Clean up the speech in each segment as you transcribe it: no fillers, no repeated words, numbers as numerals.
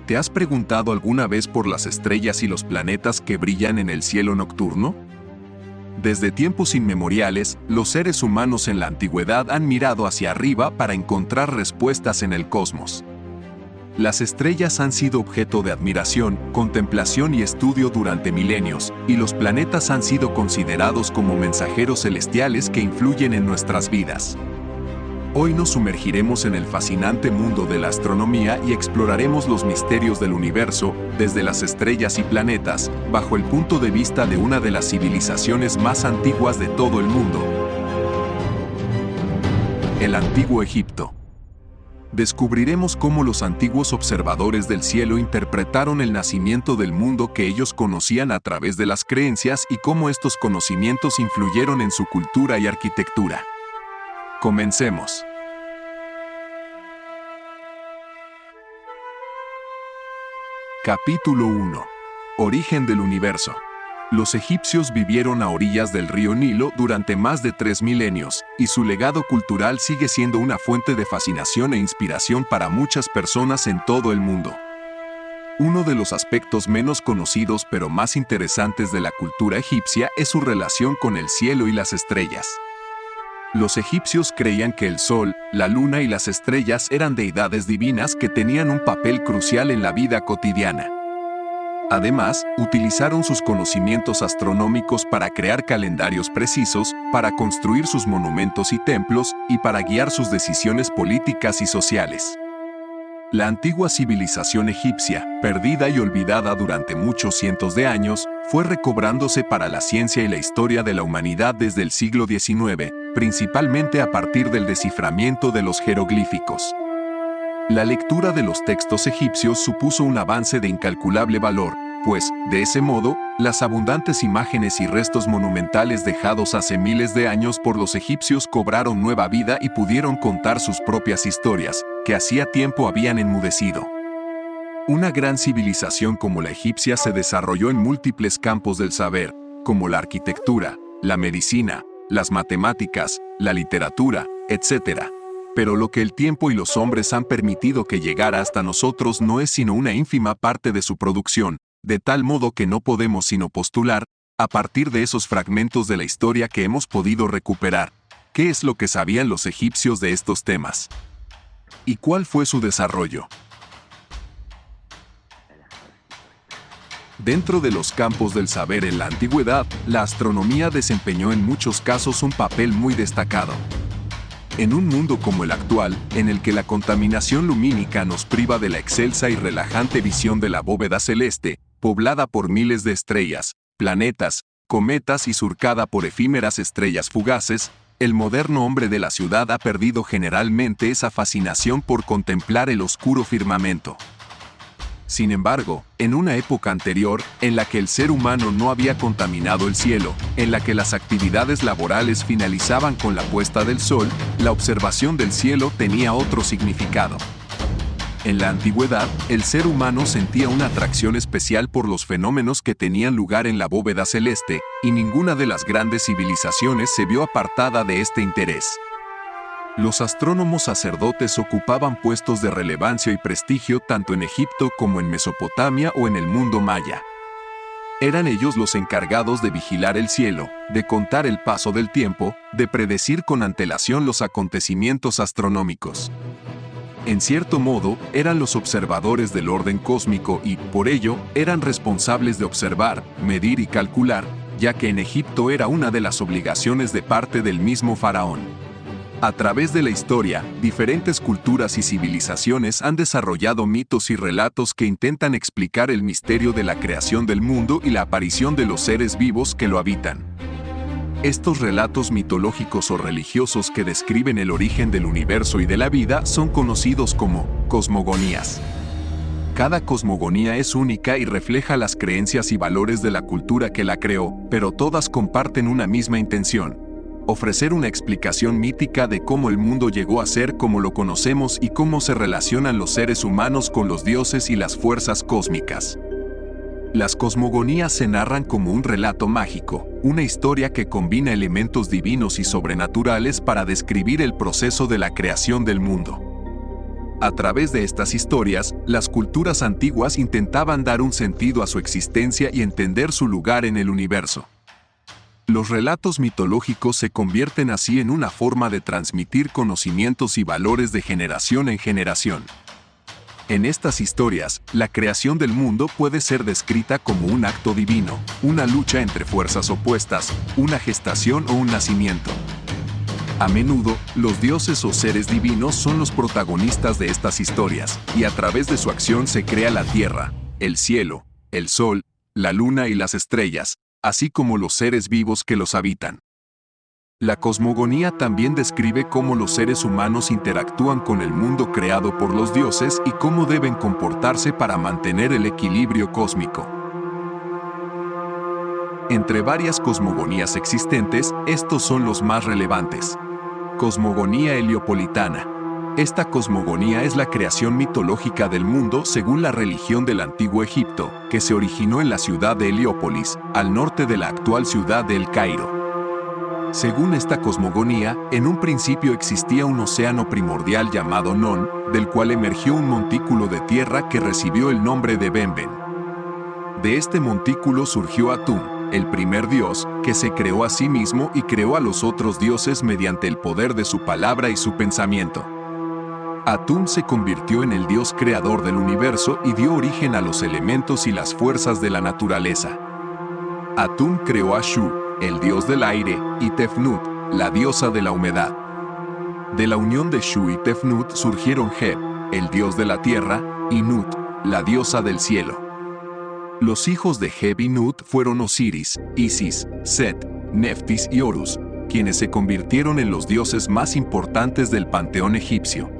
¿Te has preguntado alguna vez por las estrellas y los planetas que brillan en el cielo nocturno? Desde tiempos inmemoriales, los seres humanos en la antigüedad han mirado hacia arriba para encontrar respuestas en el cosmos. Las estrellas han sido objeto de admiración, contemplación y estudio durante milenios, y los planetas han sido considerados como mensajeros celestiales que influyen en nuestras vidas. Hoy nos sumergiremos en el fascinante mundo de la astronomía y exploraremos los misterios del universo, desde las estrellas y planetas, bajo el punto de vista de una de las civilizaciones más antiguas de todo el mundo: el Antiguo Egipto. Descubriremos cómo los antiguos observadores del cielo interpretaron el nacimiento del mundo que ellos conocían a través de las creencias y cómo estos conocimientos influyeron en su cultura y arquitectura. Comencemos. Capítulo 1. Origen del universo. Los egipcios vivieron a orillas del río Nilo durante más de 3 milenios, y su legado cultural sigue siendo una fuente de fascinación e inspiración para muchas personas en todo el mundo. Uno de los aspectos menos conocidos pero más interesantes de la cultura egipcia es su relación con el cielo y las estrellas. Los egipcios creían que el sol, la luna y las estrellas eran deidades divinas que tenían un papel crucial en la vida cotidiana. Además, utilizaron sus conocimientos astronómicos para crear calendarios precisos, para construir sus monumentos y templos, y para guiar sus decisiones políticas y sociales. La antigua civilización egipcia, perdida y olvidada durante muchos cientos de años, fue recobrándose para la ciencia y la historia de la humanidad desde el siglo XIX, principalmente a partir del desciframiento de los jeroglíficos. La lectura de los textos egipcios supuso un avance de incalculable valor, pues, de ese modo, las abundantes imágenes y restos monumentales dejados hace miles de años por los egipcios cobraron nueva vida y pudieron contar sus propias historias, que hacía tiempo habían enmudecido. Una gran civilización como la egipcia se desarrolló en múltiples campos del saber, como la arquitectura, la medicina, las matemáticas, la literatura, etc. Pero lo que el tiempo y los hombres han permitido que llegara hasta nosotros no es sino una ínfima parte de su producción, de tal modo que no podemos sino postular, a partir de esos fragmentos de la historia que hemos podido recuperar, ¿qué es lo que sabían los egipcios de estos temas? ¿Y cuál fue su desarrollo? Dentro de los campos del saber en la antigüedad, la astronomía desempeñó en muchos casos un papel muy destacado. En un mundo como el actual, en el que la contaminación lumínica nos priva de la excelsa y relajante visión de la bóveda celeste, poblada por miles de estrellas, planetas, cometas y surcada por efímeras estrellas fugaces, el moderno hombre de la ciudad ha perdido generalmente esa fascinación por contemplar el oscuro firmamento. Sin embargo, en una época anterior, en la que el ser humano no había contaminado el cielo, en la que las actividades laborales finalizaban con la puesta del sol, la observación del cielo tenía otro significado. En la antigüedad, el ser humano sentía una atracción especial por los fenómenos que tenían lugar en la bóveda celeste, y ninguna de las grandes civilizaciones se vio apartada de este interés. Los astrónomos sacerdotes ocupaban puestos de relevancia y prestigio tanto en Egipto como en Mesopotamia o en el mundo maya. Eran ellos los encargados de vigilar el cielo, de contar el paso del tiempo, de predecir con antelación los acontecimientos astronómicos. En cierto modo, eran los observadores del orden cósmico y, por ello, eran responsables de observar, medir y calcular, ya que en Egipto era una de las obligaciones de parte del mismo faraón. A través de la historia, diferentes culturas y civilizaciones han desarrollado mitos y relatos que intentan explicar el misterio de la creación del mundo y la aparición de los seres vivos que lo habitan. Estos relatos mitológicos o religiosos que describen el origen del universo y de la vida son conocidos como cosmogonías. Cada cosmogonía es única y refleja las creencias y valores de la cultura que la creó, pero todas comparten una misma intención: ofrecer una explicación mítica de cómo el mundo llegó a ser como lo conocemos y cómo se relacionan los seres humanos con los dioses y las fuerzas cósmicas. Las cosmogonías se narran como un relato mágico, una historia que combina elementos divinos y sobrenaturales para describir el proceso de la creación del mundo. A través de estas historias, las culturas antiguas intentaban dar un sentido a su existencia y entender su lugar en el universo. Los relatos mitológicos se convierten así en una forma de transmitir conocimientos y valores de generación en generación. En estas historias, la creación del mundo puede ser descrita como un acto divino, una lucha entre fuerzas opuestas, una gestación o un nacimiento. A menudo, los dioses o seres divinos son los protagonistas de estas historias, y a través de su acción se crea la tierra, el cielo, el sol, la luna y las estrellas, así como los seres vivos que los habitan. La cosmogonía también describe cómo los seres humanos interactúan con el mundo creado por los dioses y cómo deben comportarse para mantener el equilibrio cósmico. Entre varias cosmogonías existentes, estos son los más relevantes. Cosmogonía heliopolitana. Esta cosmogonía es la creación mitológica del mundo según la religión del Antiguo Egipto, que se originó en la ciudad de Heliópolis, al norte de la actual ciudad de El Cairo. Según esta cosmogonía, en un principio existía un océano primordial llamado Non, del cual emergió un montículo de tierra que recibió el nombre de Benben. De este montículo surgió Atum, el primer dios, que se creó a sí mismo y creó a los otros dioses mediante el poder de su palabra y su pensamiento. Atum se convirtió en el dios creador del universo y dio origen a los elementos y las fuerzas de la naturaleza. Atum creó a Shu, el dios del aire, y Tefnut, la diosa de la humedad. De la unión de Shu y Tefnut surgieron Heb, el dios de la tierra, y Nut, la diosa del cielo. Los hijos de Heb y Nut fueron Osiris, Isis, Set, Neftis y Horus, quienes se convirtieron en los dioses más importantes del panteón egipcio.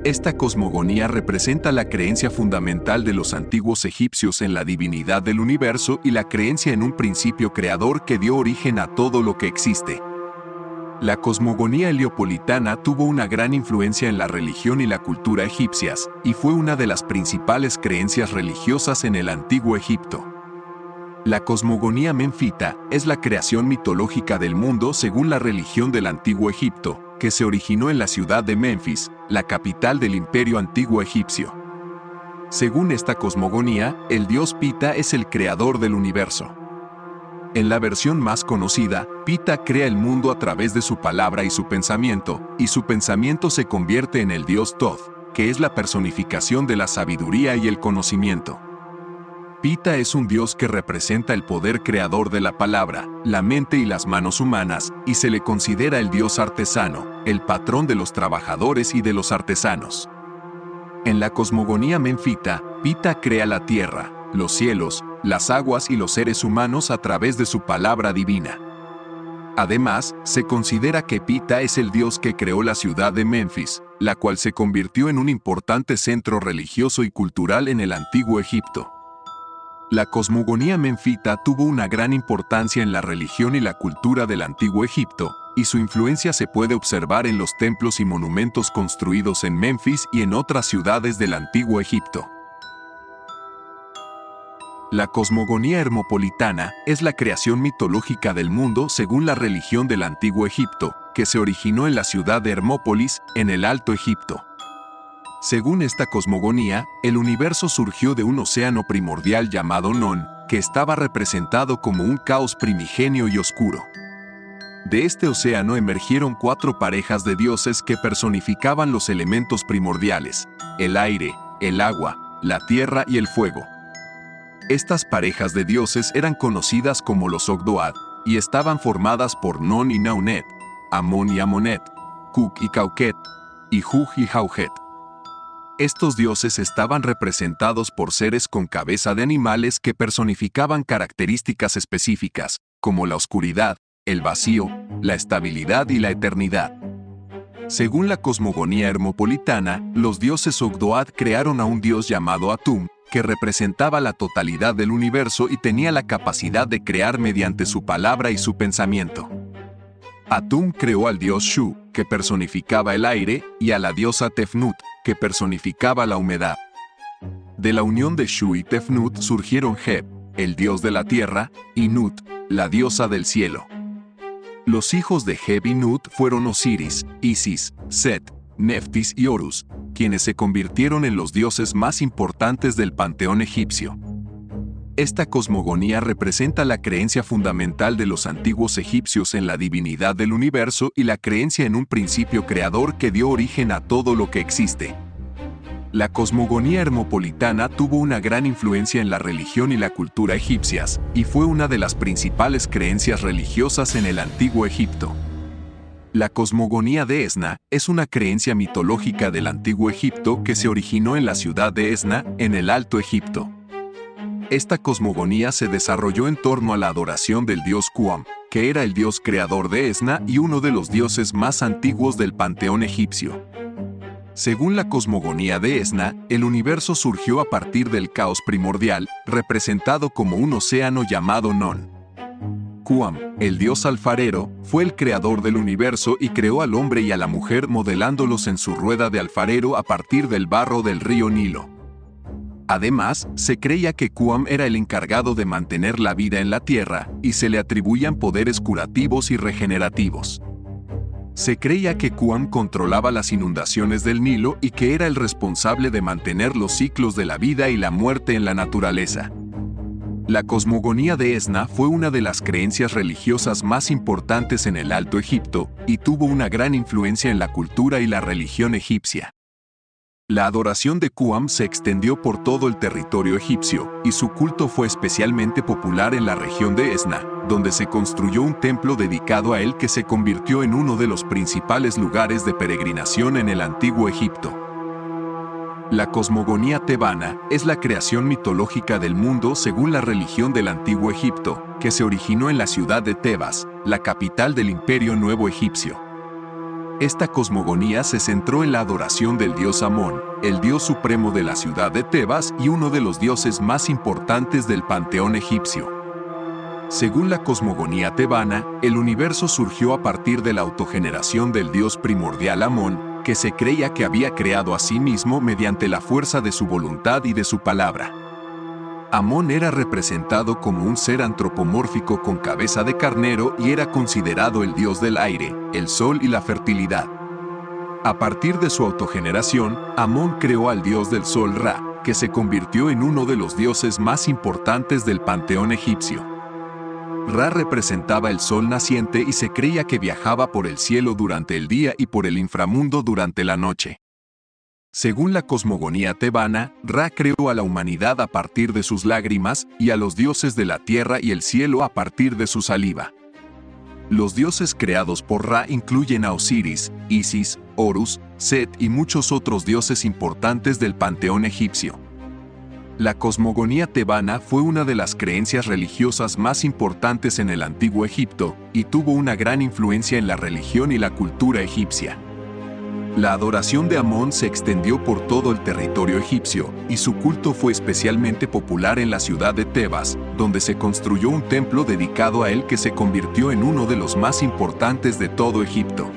Esta cosmogonía representa la creencia fundamental de los antiguos egipcios en la divinidad del universo y la creencia en un principio creador que dio origen a todo lo que existe. La cosmogonía heliopolitana tuvo una gran influencia en la religión y la cultura egipcias, y fue una de las principales creencias religiosas en el Antiguo Egipto. La cosmogonía menfita es la creación mitológica del mundo según la religión del Antiguo Egipto, que se originó en la ciudad de Menfis, la capital del Imperio Antiguo Egipcio. Según esta cosmogonía, el dios Pita es el creador del universo. En la versión más conocida, Pita crea el mundo a través de su palabra y su pensamiento se convierte en el dios Thoth, que es la personificación de la sabiduría y el conocimiento. Pita es un dios que representa el poder creador de la palabra, la mente y las manos humanas, y se le considera el dios artesano, el patrón de los trabajadores y de los artesanos. En la cosmogonía menfita, Pita crea la tierra, los cielos, las aguas y los seres humanos a través de su palabra divina. Además, se considera que Pita es el dios que creó la ciudad de Menfis, la cual se convirtió en un importante centro religioso y cultural en el Antiguo Egipto. La cosmogonía menfita tuvo una gran importancia en la religión y la cultura del Antiguo Egipto, y su influencia se puede observar en los templos y monumentos construidos en Menfis y en otras ciudades del Antiguo Egipto. La cosmogonía hermopolitana es la creación mitológica del mundo según la religión del Antiguo Egipto, que se originó en la ciudad de Hermópolis, en el Alto Egipto. Según esta cosmogonía, el universo surgió de un océano primordial llamado Non, que estaba representado como un caos primigenio y oscuro. De este océano emergieron 4 parejas de dioses que personificaban los elementos primordiales: el aire, el agua, la tierra y el fuego. Estas parejas de dioses eran conocidas como los Ogdoad, y estaban formadas por Non y Naunet, Amón y Amonet, Kuk y Kauket, y Juj y Jaujet. Estos dioses estaban representados por seres con cabeza de animales que personificaban características específicas, como la oscuridad, el vacío, la estabilidad y la eternidad. Según la cosmogonía hermopolitana, los dioses Ogdoad crearon a un dios llamado Atum, que representaba la totalidad del universo y tenía la capacidad de crear mediante su palabra y su pensamiento. Atum creó al dios Shu, que personificaba el aire, y a la diosa Tefnut, que personificaba la humedad. De la unión de Shu y Tefnut surgieron Heb, el dios de la tierra, y Nut, la diosa del cielo. Los hijos de Heb y Nut fueron Osiris, Isis, Set, Neftis y Horus, quienes se convirtieron en los dioses más importantes del panteón egipcio. Esta cosmogonía representa la creencia fundamental de los antiguos egipcios en la divinidad del universo y la creencia en un principio creador que dio origen a todo lo que existe. La cosmogonía hermopolitana tuvo una gran influencia en la religión y la cultura egipcias, y fue una de las principales creencias religiosas en el antiguo Egipto. La cosmogonía de Esna es una creencia mitológica del antiguo Egipto que se originó en la ciudad de Esna, en el Alto Egipto. Esta cosmogonía se desarrolló en torno a la adoración del dios Kuam, que era el dios creador de Esna y uno de los dioses más antiguos del panteón egipcio. Según la cosmogonía de Esna, el universo surgió a partir del caos primordial, representado como un océano llamado Non. Kuam, el dios alfarero, fue el creador del universo y creó al hombre y a la mujer modelándolos en su rueda de alfarero a partir del barro del río Nilo. Además, se creía que Kuam era el encargado de mantener la vida en la tierra, y se le atribuían poderes curativos y regenerativos. Se creía que Kuam controlaba las inundaciones del Nilo y que era el responsable de mantener los ciclos de la vida y la muerte en la naturaleza. La cosmogonía de Esna fue una de las creencias religiosas más importantes en el Alto Egipto y tuvo una gran influencia en la cultura y la religión egipcia. La adoración de Kuam se extendió por todo el territorio egipcio, y su culto fue especialmente popular en la región de Esna, donde se construyó un templo dedicado a él que se convirtió en uno de los principales lugares de peregrinación en el antiguo Egipto. La cosmogonía tebana es la creación mitológica del mundo según la religión del antiguo Egipto, que se originó en la ciudad de Tebas, la capital del Imperio Nuevo Egipcio. Esta cosmogonía se centró en la adoración del dios Amón, el dios supremo de la ciudad de Tebas y uno de los dioses más importantes del panteón egipcio. Según la cosmogonía tebana, el universo surgió a partir de la autogeneración del dios primordial Amón, que se creía que había creado a sí mismo mediante la fuerza de su voluntad y de su palabra. Amón era representado como un ser antropomórfico con cabeza de carnero y era considerado el dios del aire, el sol y la fertilidad. A partir de su autogeneración, Amón creó al dios del sol Ra, que se convirtió en uno de los dioses más importantes del panteón egipcio. Ra representaba el sol naciente y se creía que viajaba por el cielo durante el día y por el inframundo durante la noche. Según la cosmogonía tebana, Ra creó a la humanidad a partir de sus lágrimas y a los dioses de la tierra y el cielo a partir de su saliva. Los dioses creados por Ra incluyen a Osiris, Isis, Horus, Set y muchos otros dioses importantes del panteón egipcio. La cosmogonía tebana fue una de las creencias religiosas más importantes en el antiguo Egipto y tuvo una gran influencia en la religión y la cultura egipcia. La adoración de Amón se extendió por todo el territorio egipcio, y su culto fue especialmente popular en la ciudad de Tebas, donde se construyó un templo dedicado a él que se convirtió en uno de los más importantes de todo Egipto.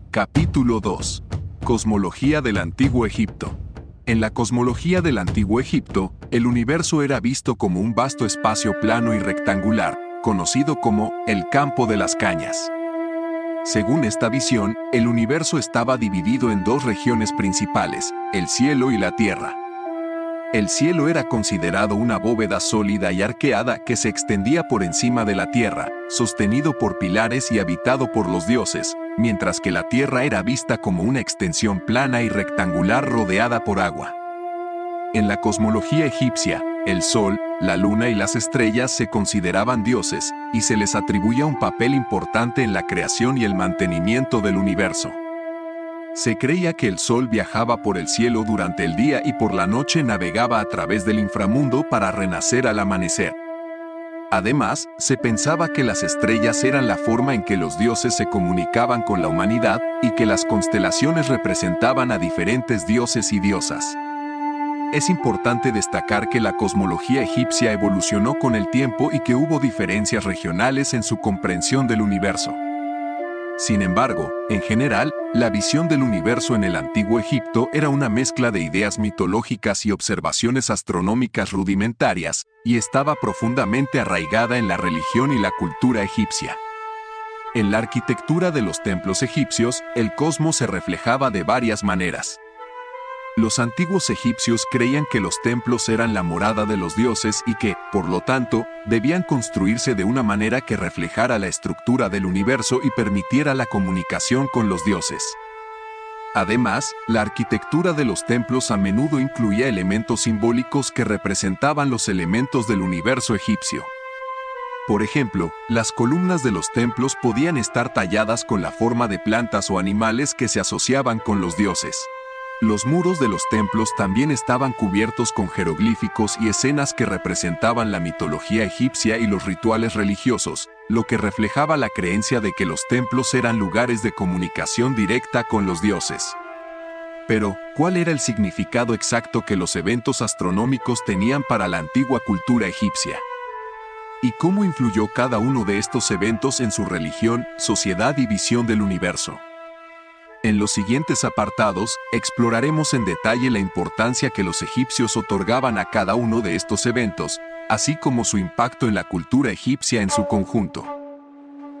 Capítulo 2. Cosmología del Antiguo Egipto. En la cosmología del Antiguo Egipto, el universo era visto como un vasto espacio plano y rectangular, conocido como el campo de las cañas. Según esta visión, el universo estaba dividido en dos regiones principales, el cielo y la tierra. El cielo era considerado una bóveda sólida y arqueada que se extendía por encima de la tierra, sostenido por pilares y habitado por los dioses, mientras que la tierra era vista como una extensión plana y rectangular rodeada por agua. En la cosmología egipcia, el sol, la luna y las estrellas se consideraban dioses, y se les atribuía un papel importante en la creación y el mantenimiento del universo. Se creía que el sol viajaba por el cielo durante el día y por la noche navegaba a través del inframundo para renacer al amanecer. Además, se pensaba que las estrellas eran la forma en que los dioses se comunicaban con la humanidad y que las constelaciones representaban a diferentes dioses y diosas. Es importante destacar que la cosmología egipcia evolucionó con el tiempo y que hubo diferencias regionales en su comprensión del universo. Sin embargo, en general, la visión del universo en el antiguo Egipto era una mezcla de ideas mitológicas y observaciones astronómicas rudimentarias, y estaba profundamente arraigada en la religión y la cultura egipcia. En la arquitectura de los templos egipcios, el cosmos se reflejaba de varias maneras. Los antiguos egipcios creían que los templos eran la morada de los dioses y que, por lo tanto, debían construirse de una manera que reflejara la estructura del universo y permitiera la comunicación con los dioses. Además, la arquitectura de los templos a menudo incluía elementos simbólicos que representaban los elementos del universo egipcio. Por ejemplo, las columnas de los templos podían estar talladas con la forma de plantas o animales que se asociaban con los dioses. Los muros de los templos también estaban cubiertos con jeroglíficos y escenas que representaban la mitología egipcia y los rituales religiosos, lo que reflejaba la creencia de que los templos eran lugares de comunicación directa con los dioses. Pero, ¿cuál era el significado exacto que los eventos astronómicos tenían para la antigua cultura egipcia? ¿Y cómo influyó cada uno de estos eventos en su religión, sociedad y visión del universo? En los siguientes apartados, exploraremos en detalle la importancia que los egipcios otorgaban a cada uno de estos eventos, así como su impacto en la cultura egipcia en su conjunto.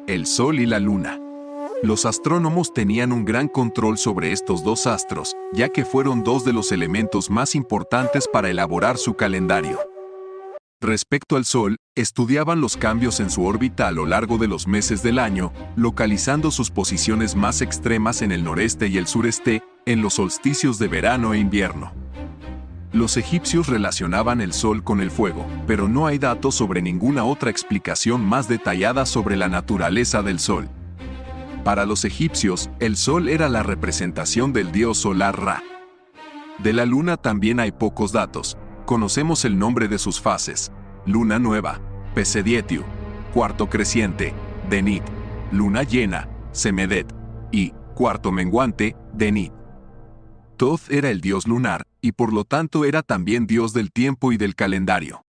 El Sol y la Luna. Los astrónomos tenían un gran control sobre estos dos astros, ya que fueron dos de los elementos más importantes para elaborar su calendario. Respecto al Sol, estudiaban los cambios en su órbita a lo largo de los meses del año, localizando sus posiciones más extremas en el noreste y el sureste, en los solsticios de verano e invierno. Los egipcios relacionaban el Sol con el fuego, pero no hay datos sobre ninguna otra explicación más detallada sobre la naturaleza del Sol. Para los egipcios, el Sol era la representación del dios solar Ra. De la Luna también hay pocos datos. Conocemos el nombre de sus fases: luna nueva, Pesedietio, cuarto creciente, Denit, luna llena, Semedet, y, cuarto menguante, Denit. Thoth era el dios lunar, y por lo tanto era también dios del tiempo y del calendario.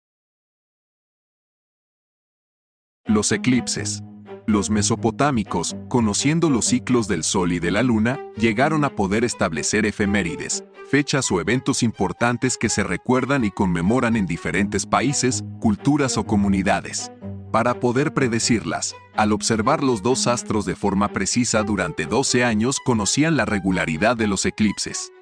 Los eclipses. Los mesopotámicos, conociendo los ciclos del Sol y de la Luna, llegaron a poder establecer efemérides, fechas o eventos importantes que se recuerdan y conmemoran en diferentes países, culturas o comunidades. Para poder predecirlas, al observar los dos astros de forma precisa durante 12 años, conocían la regularidad de los eclipses.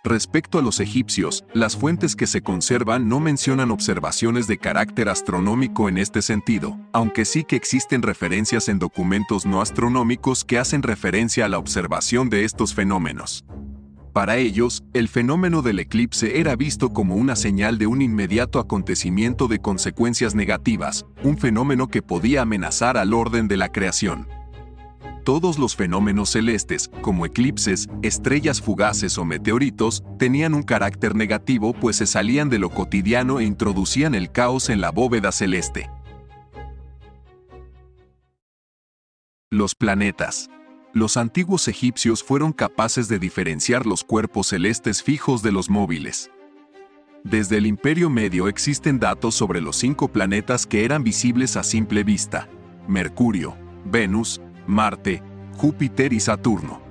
Respecto a los egipcios, las fuentes que se conservan no mencionan observaciones de carácter astronómico en este sentido, aunque sí que existen referencias en documentos no astronómicos que hacen referencia a la observación de estos fenómenos. Para ellos, el fenómeno del eclipse era visto como una señal de un inmediato acontecimiento de consecuencias negativas, un fenómeno que podía amenazar al orden de la creación. Todos los fenómenos celestes, como eclipses, estrellas fugaces o meteoritos, tenían un carácter negativo pues se salían de lo cotidiano e introducían el caos en la bóveda celeste. Los planetas. Los antiguos egipcios fueron capaces de diferenciar los cuerpos celestes fijos de los móviles. Desde el Imperio Medio existen datos sobre los 5 planetas que eran visibles a simple vista: Mercurio, Venus, Marte, Júpiter y Saturno.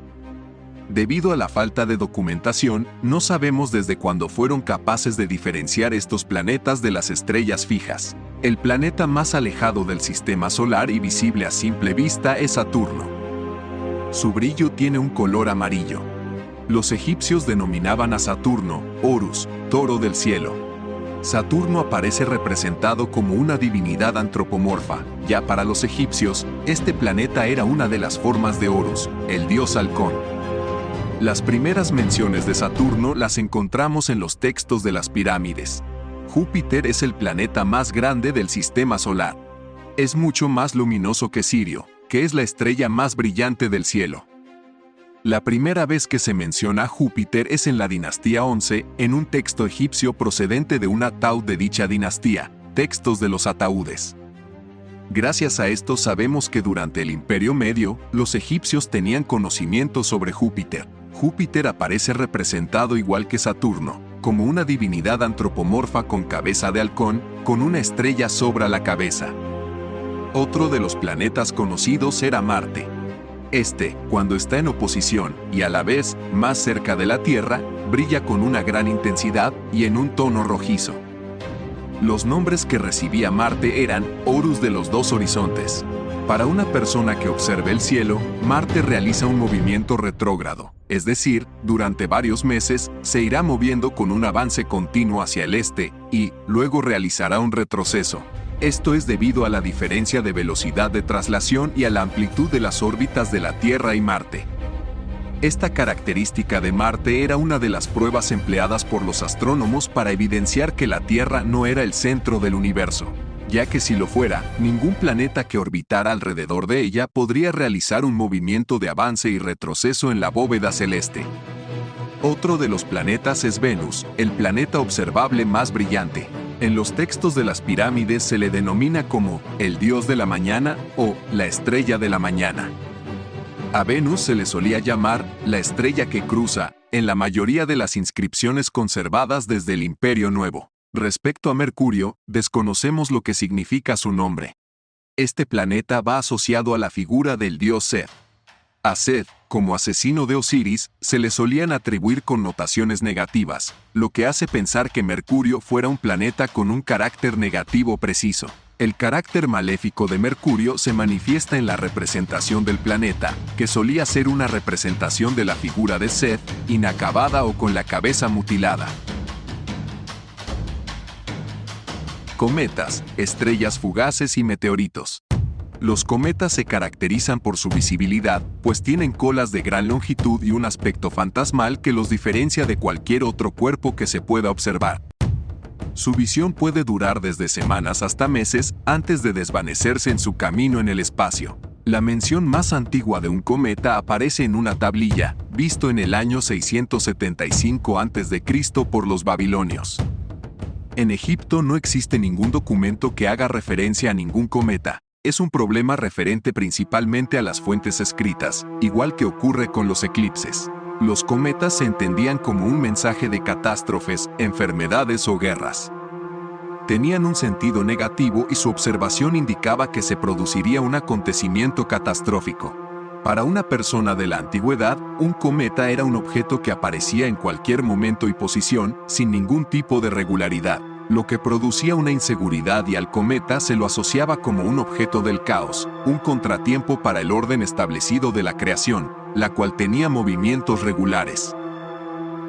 Debido a la falta de documentación, no sabemos desde cuándo fueron capaces de diferenciar estos planetas de las estrellas fijas. El planeta más alejado del sistema solar y visible a simple vista es Saturno. Su brillo tiene un color amarillo. Los egipcios denominaban a Saturno Horus, toro del cielo. Saturno aparece representado como una divinidad antropomorfa. Ya para los egipcios, este planeta era una de las formas de Horus, el dios halcón. Las primeras menciones de Saturno las encontramos en los textos de las pirámides. Júpiter es el planeta más grande del sistema solar. Es mucho más luminoso que Sirio, que es la estrella más brillante del cielo. La primera vez que se menciona a Júpiter es en la dinastía 11, en un texto egipcio procedente de un ataúd de dicha dinastía, Textos de los Ataúdes. Gracias a esto sabemos que durante el Imperio Medio, los egipcios tenían conocimiento sobre Júpiter. Júpiter aparece representado igual que Saturno, como una divinidad antropomorfa con cabeza de halcón, con una estrella sobre la cabeza. Otro de los planetas conocidos era Marte. Este, cuando está en oposición y a la vez más cerca de la Tierra, brilla con una gran intensidad y en un tono rojizo. Los nombres que recibía Marte eran Horus de los dos horizontes. Para una persona que observe el cielo, Marte realiza un movimiento retrógrado, es decir, durante varios meses se irá moviendo con un avance continuo hacia el este y luego realizará un retroceso. Esto es debido a la diferencia de velocidad de traslación y a la amplitud de las órbitas de la Tierra y Marte. Esta característica de Marte era una de las pruebas empleadas por los astrónomos para evidenciar que la Tierra no era el centro del universo, ya que si lo fuera, ningún planeta que orbitara alrededor de ella podría realizar un movimiento de avance y retroceso en la bóveda celeste. Otro de los planetas es Venus, el planeta observable más brillante. En los textos de las pirámides se le denomina como el dios de la mañana o la estrella de la mañana. A Venus se le solía llamar la estrella que cruza, en la mayoría de las inscripciones conservadas desde el Imperio Nuevo. Respecto a Mercurio, desconocemos lo que significa su nombre. Este planeta va asociado a la figura del dios Seth. A Seth, como asesino de Osiris, se le solían atribuir connotaciones negativas, lo que hace pensar que Mercurio fuera un planeta con un carácter negativo preciso. El carácter maléfico de Mercurio se manifiesta en la representación del planeta, que solía ser una representación de la figura de Seth, inacabada o con la cabeza mutilada. Cometas, estrellas fugaces y meteoritos. Los cometas se caracterizan por su visibilidad, pues tienen colas de gran longitud y un aspecto fantasmal que los diferencia de cualquier otro cuerpo que se pueda observar. Su visión puede durar desde semanas hasta meses antes de desvanecerse en su camino en el espacio. La mención más antigua de un cometa aparece en una tablilla, visto en el año 675 a.C. por los babilonios. En Egipto no existe ningún documento que haga referencia a ningún cometa. Es un problema referente principalmente a las fuentes escritas, igual que ocurre con los eclipses. Los cometas se entendían como un mensaje de catástrofes, enfermedades o guerras. Tenían un sentido negativo y su observación indicaba que se produciría un acontecimiento catastrófico. Para una persona de la antigüedad, un cometa era un objeto que aparecía en cualquier momento y posición, sin ningún tipo de regularidad, lo que producía una inseguridad y al cometa se lo asociaba como un objeto del caos, un contratiempo para el orden establecido de la creación, la cual tenía movimientos regulares.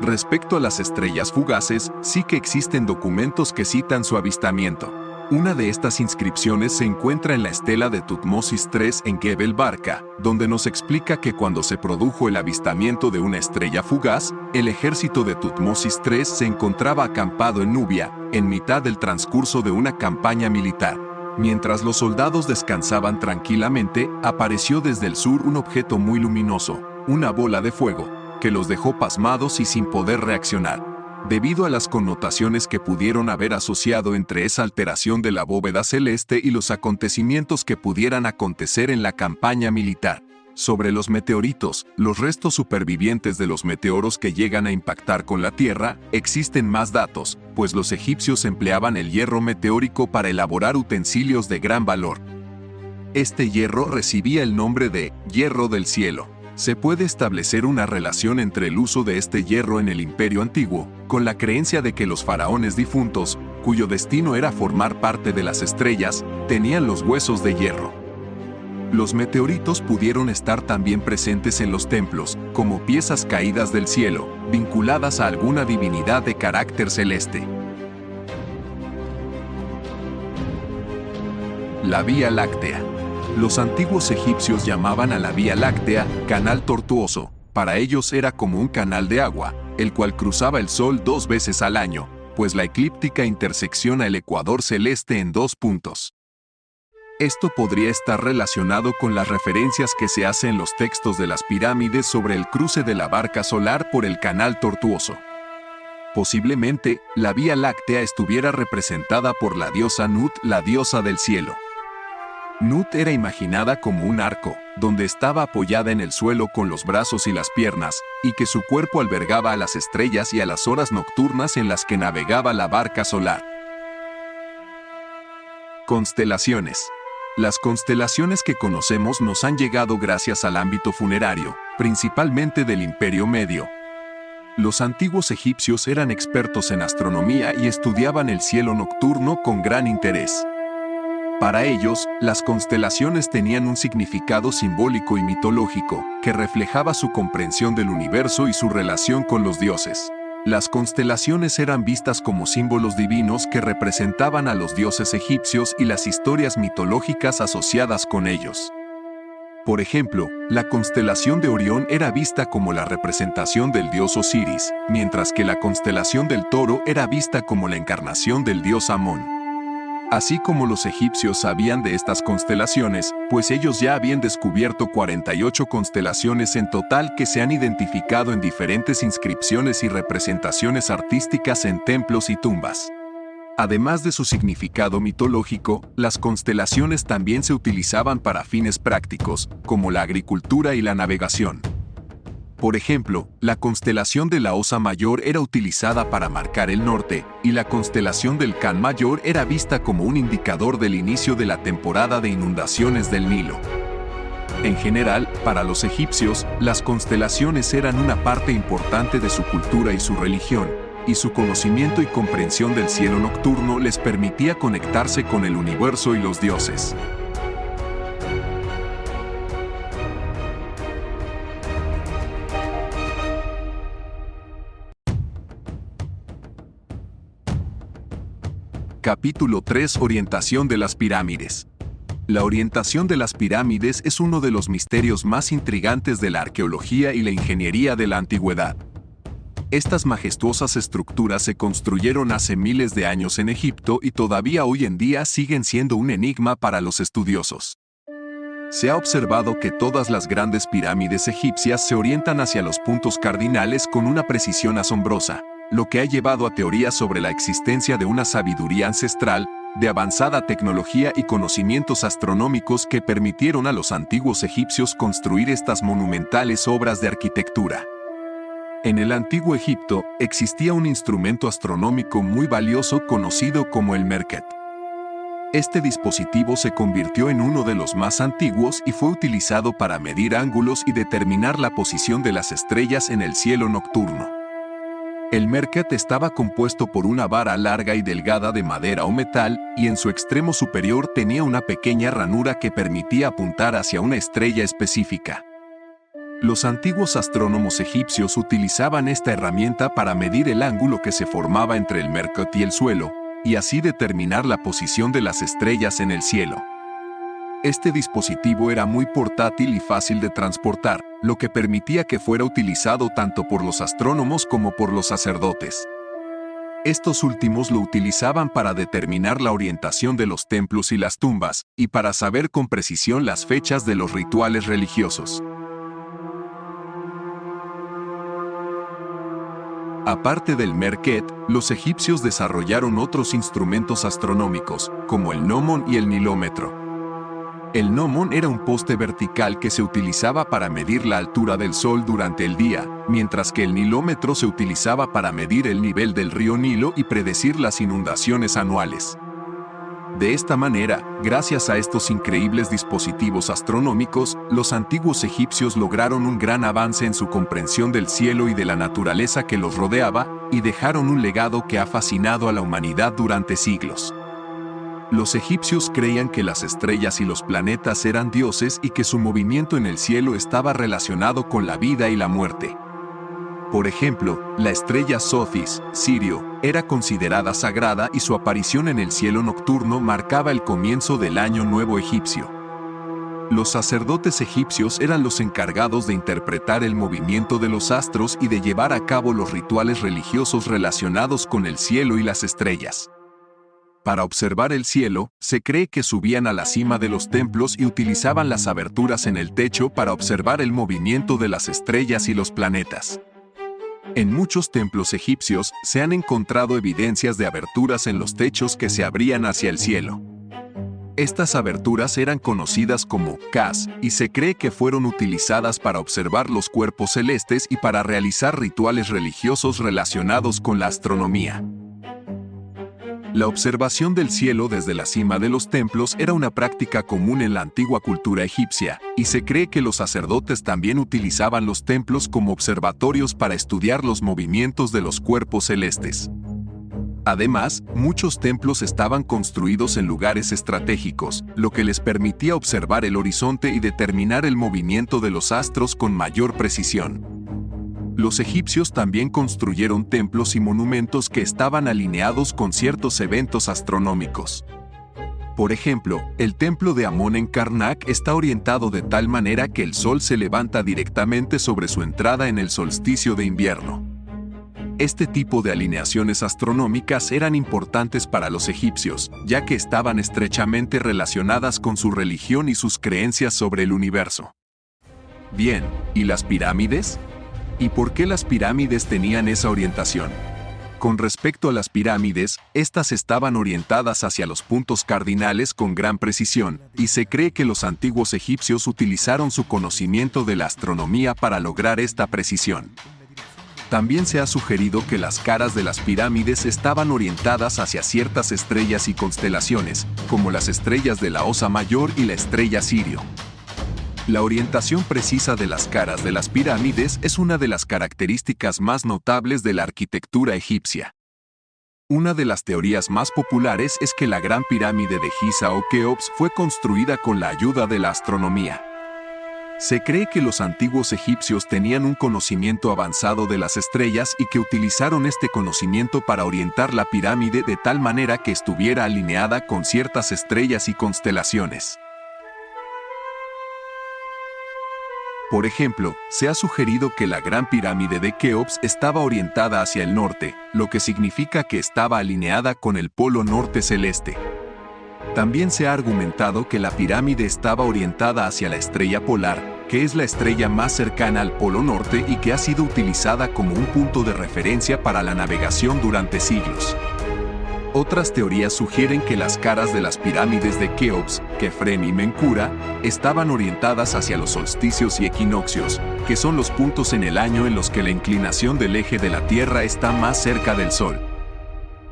Respecto a las estrellas fugaces, sí que existen documentos que citan su avistamiento. Una de estas inscripciones se encuentra en la estela de Tutmosis III en Gebel Barka, donde nos explica que cuando se produjo el avistamiento de una estrella fugaz, el ejército de Tutmosis III se encontraba acampado en Nubia, en mitad del transcurso de una campaña militar. Mientras los soldados descansaban tranquilamente, apareció desde el sur un objeto muy luminoso, una bola de fuego, que los dejó pasmados y sin poder reaccionar. Debido a las connotaciones que pudieron haber asociado entre esa alteración de la bóveda celeste y los acontecimientos que pudieran acontecer en la campaña militar. Sobre los meteoritos, los restos supervivientes de los meteoros que llegan a impactar con la Tierra, existen más datos, pues los egipcios empleaban el hierro meteórico para elaborar utensilios de gran valor. Este hierro recibía el nombre de hierro del cielo. Se puede establecer una relación entre el uso de este hierro en el Imperio Antiguo, con la creencia de que los faraones difuntos, cuyo destino era formar parte de las estrellas, tenían los huesos de hierro. Los meteoritos pudieron estar también presentes en los templos, como piezas caídas del cielo, vinculadas a alguna divinidad de carácter celeste. La Vía Láctea. Los antiguos egipcios llamaban a la Vía Láctea canal tortuoso. Para ellos era como un canal de agua, el cual cruzaba el Sol 2 veces al año, pues la eclíptica intersecciona el ecuador celeste en 2 puntos. Esto podría estar relacionado con las referencias que se hacen en los textos de las pirámides sobre el cruce de la barca solar por el canal tortuoso. Posiblemente, la Vía Láctea estuviera representada por la diosa Nut, la diosa del cielo. Nut era imaginada como un arco, donde estaba apoyada en el suelo con los brazos y las piernas, y que su cuerpo albergaba a las estrellas y a las horas nocturnas en las que navegaba la barca solar. Constelaciones. Las constelaciones que conocemos nos han llegado gracias al ámbito funerario, principalmente del Imperio Medio. Los antiguos egipcios eran expertos en astronomía y estudiaban el cielo nocturno con gran interés. Para ellos, las constelaciones tenían un significado simbólico y mitológico, que reflejaba su comprensión del universo y su relación con los dioses. Las constelaciones eran vistas como símbolos divinos que representaban a los dioses egipcios y las historias mitológicas asociadas con ellos. Por ejemplo, la constelación de Orión era vista como la representación del dios Osiris, mientras que la constelación del Toro era vista como la encarnación del dios Amón. Así como los egipcios sabían de estas constelaciones, pues ellos ya habían descubierto 48 constelaciones en total que se han identificado en diferentes inscripciones y representaciones artísticas en templos y tumbas. Además de su significado mitológico, las constelaciones también se utilizaban para fines prácticos, como la agricultura y la navegación. Por ejemplo, la constelación de la Osa Mayor era utilizada para marcar el norte, y la constelación del Can Mayor era vista como un indicador del inicio de la temporada de inundaciones del Nilo. En general, para los egipcios, las constelaciones eran una parte importante de su cultura y su religión, y su conocimiento y comprensión del cielo nocturno les permitía conectarse con el universo y los dioses. Capítulo 3. Orientación de las pirámides. La orientación de las pirámides es uno de los misterios más intrigantes de la arqueología y la ingeniería de la antigüedad. Estas majestuosas estructuras se construyeron hace miles de años en Egipto y todavía hoy en día siguen siendo un enigma para los estudiosos. Se ha observado que todas las grandes pirámides egipcias se orientan hacia los puntos cardinales con una precisión asombrosa, lo que ha llevado a teorías sobre la existencia de una sabiduría ancestral, de avanzada tecnología y conocimientos astronómicos que permitieron a los antiguos egipcios construir estas monumentales obras de arquitectura. En el antiguo Egipto, existía un instrumento astronómico muy valioso conocido como el Merkhet. Este dispositivo se convirtió en uno de los más antiguos y fue utilizado para medir ángulos y determinar la posición de las estrellas en el cielo nocturno. El Merkhet estaba compuesto por una vara larga y delgada de madera o metal, y en su extremo superior tenía una pequeña ranura que permitía apuntar hacia una estrella específica. Los antiguos astrónomos egipcios utilizaban esta herramienta para medir el ángulo que se formaba entre el Merkhet y el suelo, y así determinar la posición de las estrellas en el cielo. Este dispositivo era muy portátil y fácil de transportar, lo que permitía que fuera utilizado tanto por los astrónomos como por los sacerdotes. Estos últimos lo utilizaban para determinar la orientación de los templos y las tumbas, y para saber con precisión las fechas de los rituales religiosos. Aparte del Merkhet, los egipcios desarrollaron otros instrumentos astronómicos, como el gnomon y el nilómetro. El gnomon era un poste vertical que se utilizaba para medir la altura del sol durante el día, mientras que el nilómetro se utilizaba para medir el nivel del río Nilo y predecir las inundaciones anuales. De esta manera, gracias a estos increíbles dispositivos astronómicos, los antiguos egipcios lograron un gran avance en su comprensión del cielo y de la naturaleza que los rodeaba, y dejaron un legado que ha fascinado a la humanidad durante siglos. Los egipcios creían que las estrellas y los planetas eran dioses y que su movimiento en el cielo estaba relacionado con la vida y la muerte. Por ejemplo, la estrella Sothis, Sirio, era considerada sagrada y su aparición en el cielo nocturno marcaba el comienzo del Año Nuevo egipcio. Los sacerdotes egipcios eran los encargados de interpretar el movimiento de los astros y de llevar a cabo los rituales religiosos relacionados con el cielo y las estrellas. Para observar el cielo, se cree que subían a la cima de los templos y utilizaban las aberturas en el techo para observar el movimiento de las estrellas y los planetas. En muchos templos egipcios se han encontrado evidencias de aberturas en los techos que se abrían hacia el cielo. Estas aberturas eran conocidas como kas y se cree que fueron utilizadas para observar los cuerpos celestes y para realizar rituales religiosos relacionados con la astronomía. La observación del cielo desde la cima de los templos era una práctica común en la antigua cultura egipcia, y se cree que los sacerdotes también utilizaban los templos como observatorios para estudiar los movimientos de los cuerpos celestes. Además, muchos templos estaban construidos en lugares estratégicos, lo que les permitía observar el horizonte y determinar el movimiento de los astros con mayor precisión. Los egipcios también construyeron templos y monumentos que estaban alineados con ciertos eventos astronómicos. Por ejemplo, el templo de Amón en Karnak está orientado de tal manera que el sol se levanta directamente sobre su entrada en el solsticio de invierno. Este tipo de alineaciones astronómicas eran importantes para los egipcios, ya que estaban estrechamente relacionadas con su religión y sus creencias sobre el universo. Bien, ¿y las pirámides? ¿Y por qué las pirámides tenían esa orientación? Con respecto a las pirámides, estas estaban orientadas hacia los puntos cardinales con gran precisión, y se cree que los antiguos egipcios utilizaron su conocimiento de la astronomía para lograr esta precisión. También se ha sugerido que las caras de las pirámides estaban orientadas hacia ciertas estrellas y constelaciones, como las estrellas de la Osa Mayor y la estrella Sirio. La orientación precisa de las caras de las pirámides es una de las características más notables de la arquitectura egipcia. Una de las teorías más populares es que la Gran Pirámide de Giza o Keops fue construida con la ayuda de la astronomía. Se cree que los antiguos egipcios tenían un conocimiento avanzado de las estrellas y que utilizaron este conocimiento para orientar la pirámide de tal manera que estuviera alineada con ciertas estrellas y constelaciones. Por ejemplo, se ha sugerido que la Gran Pirámide de Keops estaba orientada hacia el norte, lo que significa que estaba alineada con el polo norte celeste. También se ha argumentado que la pirámide estaba orientada hacia la estrella polar, que es la estrella más cercana al polo norte y que ha sido utilizada como un punto de referencia para la navegación durante siglos. Otras teorías sugieren que las caras de las pirámides de Keops, Kefren y Menkura, estaban orientadas hacia los solsticios y equinoccios, que son los puntos en el año en los que la inclinación del eje de la Tierra está más cerca del Sol.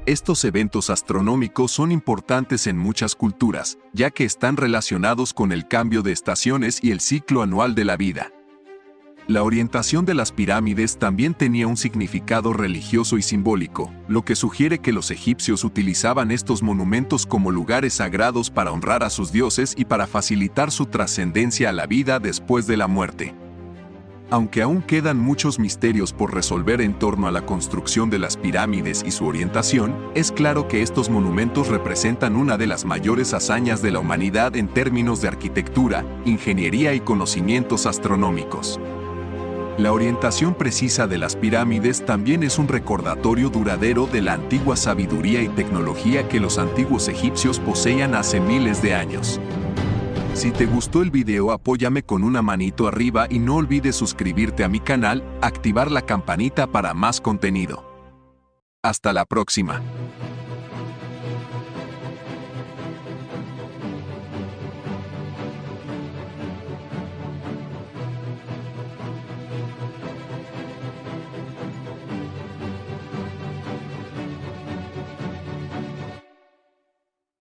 Estos eventos astronómicos son importantes en muchas culturas, ya que están relacionados con el cambio de estaciones y el ciclo anual de la vida. La orientación de las pirámides también tenía un significado religioso y simbólico, lo que sugiere que los egipcios utilizaban estos monumentos como lugares sagrados para honrar a sus dioses y para facilitar su trascendencia a la vida después de la muerte. Aunque aún quedan muchos misterios por resolver en torno a la construcción de las pirámides y su orientación, es claro que estos monumentos representan una de las mayores hazañas de la humanidad en términos de arquitectura, ingeniería y conocimientos astronómicos. La orientación precisa de las pirámides también es un recordatorio duradero de la antigua sabiduría y tecnología que los antiguos egipcios poseían hace miles de años. Si te gustó el video, apóyame con una manito arriba y no olvides suscribirte a mi canal, activar la campanita para más contenido. Hasta la próxima.